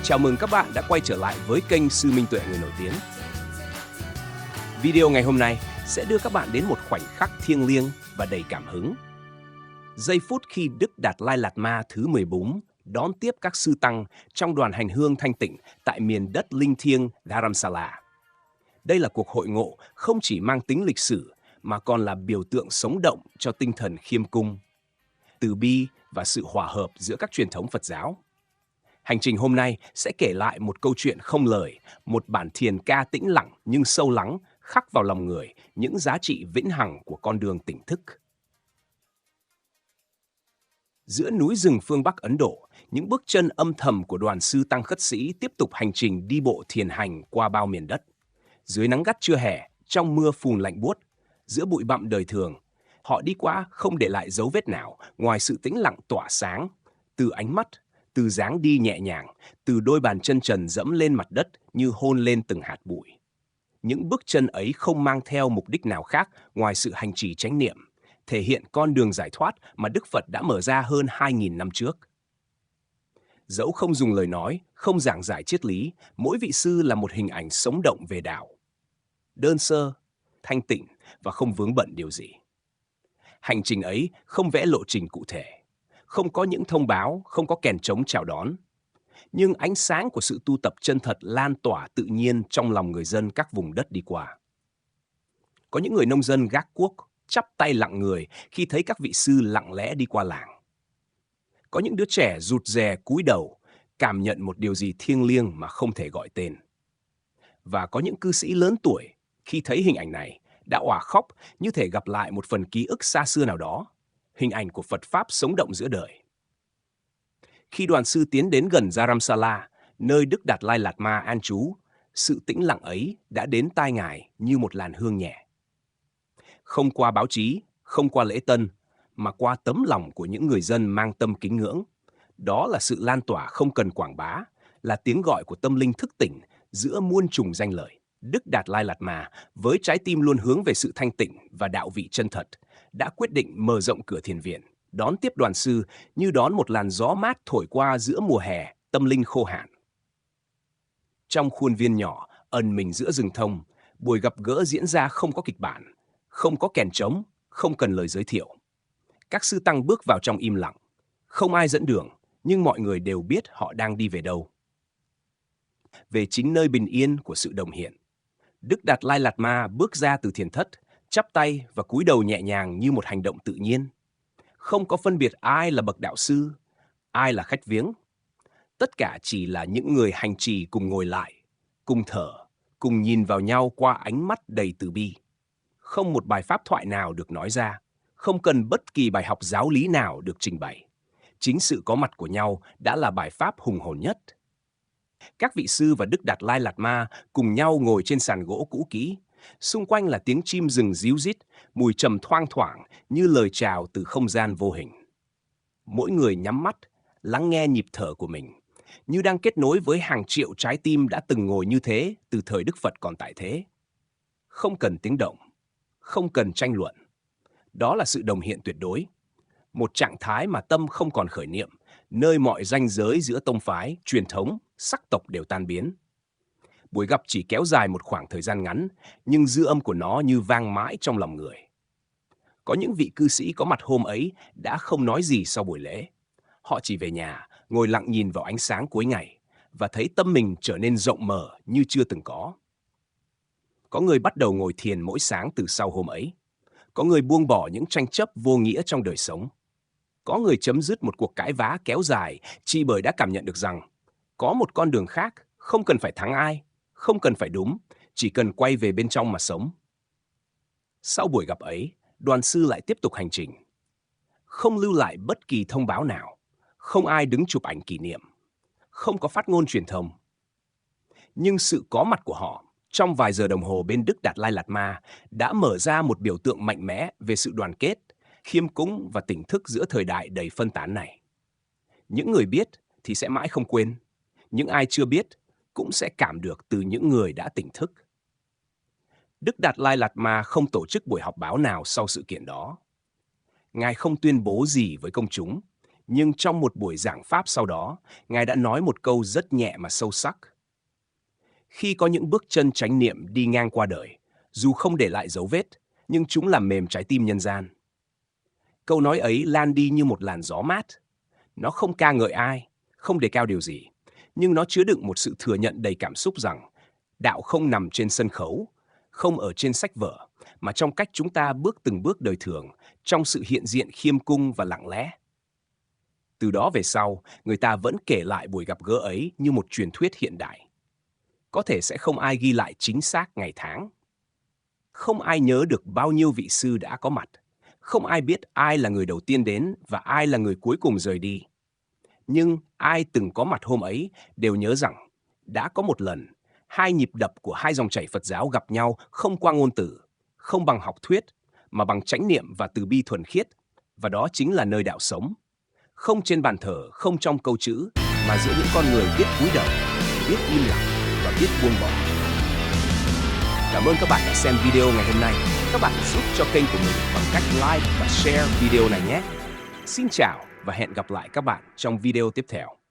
Chào mừng các bạn đã quay trở lại với kênh Sư Minh Tuệ Người Nổi Tiếng. Video ngày hôm nay sẽ đưa các bạn đến một khoảnh khắc thiêng liêng và đầy cảm hứng. Giây phút khi Đức Đạt Lai Lạt Ma thứ 14 đón tiếp các sư tăng trong đoàn hành hương thanh tịnh tại miền đất linh thiêng Dharamsala. Đây là cuộc hội ngộ không chỉ mang tính lịch sử mà còn là biểu tượng sống động cho tinh thần khiêm cung, từ bi và sự hòa hợp giữa các truyền thống Phật giáo. Hành trình hôm nay sẽ kể lại một câu chuyện không lời, một bản thiền ca tĩnh lặng nhưng sâu lắng, khắc vào lòng người những giá trị vĩnh hằng của con đường tỉnh thức. Giữa núi rừng phương Bắc Ấn Độ, những bước chân âm thầm của đoàn sư tăng khất sĩ tiếp tục hành trình đi bộ thiền hành qua bao miền đất. Dưới nắng gắt trưa hè, trong mưa phùn lạnh buốt, giữa bụi bặm đời thường, họ đi qua không để lại dấu vết nào ngoài sự tĩnh lặng tỏa sáng, từ ánh mắt, từ dáng đi nhẹ nhàng, từ đôi bàn chân trần dẫm lên mặt đất như hôn lên từng hạt bụi. Những bước chân ấy không mang theo mục đích nào khác ngoài sự hành trì chánh niệm, thể hiện con đường giải thoát mà Đức Phật đã mở ra hơn 2.000 năm trước. Dẫu không dùng lời nói, không giảng giải triết lý, mỗi vị sư là một hình ảnh sống động về đạo. Đơn sơ, thanh tịnh và không vướng bận điều gì. Hành trình ấy không vẽ lộ trình cụ thể, không có những thông báo, không có kèn trống chào đón. Nhưng ánh sáng của sự tu tập chân thật lan tỏa tự nhiên trong lòng người dân các vùng đất đi qua. Có những người nông dân gác cuốc, chắp tay lặng người khi thấy các vị sư lặng lẽ đi qua làng. Có những đứa trẻ rụt rè cúi đầu, cảm nhận một điều gì thiêng liêng mà không thể gọi tên. Và có những cư sĩ lớn tuổi, khi thấy hình ảnh này, đã òa khóc như thể gặp lại một phần ký ức xa xưa nào đó, hình ảnh của Phật Pháp sống động giữa đời. Khi đoàn sư tiến đến gần Dharamsala, nơi Đức Đạt Lai Lạt Ma an trú, sự tĩnh lặng ấy đã đến tai Ngài như một làn hương nhẹ. Không qua báo chí, không qua lễ tân, mà qua tấm lòng của những người dân mang tâm kính ngưỡng. Đó là sự lan tỏa không cần quảng bá, là tiếng gọi của tâm linh thức tỉnh giữa muôn trùng danh lợi. Đức Đạt Lai Lạt Ma, với trái tim luôn hướng về sự thanh tịnh và đạo vị chân thật, đã quyết định mở rộng cửa thiền viện, đón tiếp đoàn sư như đón một làn gió mát thổi qua giữa mùa hè, tâm linh khô hạn. Trong khuôn viên nhỏ, ẩn mình giữa rừng thông, buổi gặp gỡ diễn ra không có kịch bản, không có kèn trống, không cần lời giới thiệu. Các sư tăng bước vào trong im lặng, không ai dẫn đường, nhưng mọi người đều biết họ đang đi về đâu. Về chính nơi bình yên của sự đồng hiện. Đức Đạt Lai Lạt Ma bước ra từ thiền thất, chắp tay và cúi đầu nhẹ nhàng như một hành động tự nhiên. Không có phân biệt ai là bậc đạo sư, ai là khách viếng. Tất cả chỉ là những người hành trì cùng ngồi lại, cùng thở, cùng nhìn vào nhau qua ánh mắt đầy từ bi. Không một bài pháp thoại nào được nói ra, không cần bất kỳ bài học giáo lý nào được trình bày. Chính sự có mặt của nhau đã là bài pháp hùng hồn nhất. Các vị sư và Đức Đạt Lai Lạt Ma cùng nhau ngồi trên sàn gỗ cũ kỹ. Xung quanh là tiếng chim rừng ríu rít, mùi trầm thoang thoảng như lời chào từ không gian vô hình. Mỗi người nhắm mắt, lắng nghe nhịp thở của mình, như đang kết nối với hàng triệu trái tim đã từng ngồi như thế từ thời Đức Phật còn tại thế. Không cần tiếng động, không cần tranh luận. Đó là sự đồng hiện tuyệt đối. Một trạng thái mà tâm không còn khởi niệm, nơi mọi ranh giới giữa tông phái, truyền thống, sắc tộc đều tan biến. Buổi gặp chỉ kéo dài một khoảng thời gian ngắn, nhưng dư âm của nó như vang mãi trong lòng người. Có những vị cư sĩ có mặt hôm ấy đã không nói gì sau buổi lễ. Họ chỉ về nhà, ngồi lặng nhìn vào ánh sáng cuối ngày, và thấy tâm mình trở nên rộng mở như chưa từng có. Có người bắt đầu ngồi thiền mỗi sáng từ sau hôm ấy. Có người buông bỏ những tranh chấp vô nghĩa trong đời sống. Có người chấm dứt một cuộc cãi vã kéo dài chỉ bởi đã cảm nhận được rằng có một con đường khác, không cần phải thắng ai, không cần phải đúng, chỉ cần quay về bên trong mà sống. Sau buổi gặp ấy, đoàn sư lại tiếp tục hành trình. Không lưu lại bất kỳ thông báo nào, không ai đứng chụp ảnh kỷ niệm, không có phát ngôn truyền thông. Nhưng sự có mặt của họ trong vài giờ đồng hồ bên Đức Đạt Lai Lạt Ma đã mở ra một biểu tượng mạnh mẽ về sự đoàn kết, khiêm cung và tỉnh thức giữa thời đại đầy phân tán này. Những người biết thì sẽ mãi không quên, những ai chưa biết cũng sẽ cảm được từ những người đã tỉnh thức. Đức Đạt Lai Lạt Ma không tổ chức buổi họp báo nào sau sự kiện đó. Ngài không tuyên bố gì với công chúng, Nhưng trong một buổi giảng pháp sau đó, Ngài đã nói một câu rất nhẹ mà sâu sắc. Khi có những bước chân chánh niệm đi ngang qua đời, dù không để lại dấu vết, nhưng chúng làm mềm trái tim nhân gian. Câu nói ấy lan đi như một làn gió mát. Nó không ca ngợi ai, không đề cao điều gì, nhưng nó chứa đựng một sự thừa nhận đầy cảm xúc rằng đạo không nằm trên sân khấu, không ở trên sách vở, mà trong cách chúng ta bước từng bước đời thường, trong sự hiện diện khiêm cung và lặng lẽ. Từ đó về sau, người ta vẫn kể lại buổi gặp gỡ ấy như một truyền thuyết hiện đại. Có thể sẽ không ai ghi lại chính xác ngày tháng. Không ai nhớ được bao nhiêu vị sư đã có mặt. Không ai biết ai là người đầu tiên đến và ai là người cuối cùng rời đi. Nhưng ai từng có mặt hôm ấy đều nhớ rằng đã có một lần, hai nhịp đập của hai dòng chảy Phật giáo gặp nhau không qua ngôn từ, không bằng học thuyết, mà bằng chánh niệm và từ bi thuần khiết, và đó chính là nơi đạo sống. Không trên bàn thờ, không trong câu chữ, mà giữa những con người biết cúi đầu, biết im lặng và biết buông bỏ. Cảm ơn các bạn đã xem video ngày hôm nay. Các bạn giúp cho kênh của mình bằng cách like và share video này nhé. Xin chào và hẹn gặp lại các bạn trong video tiếp theo.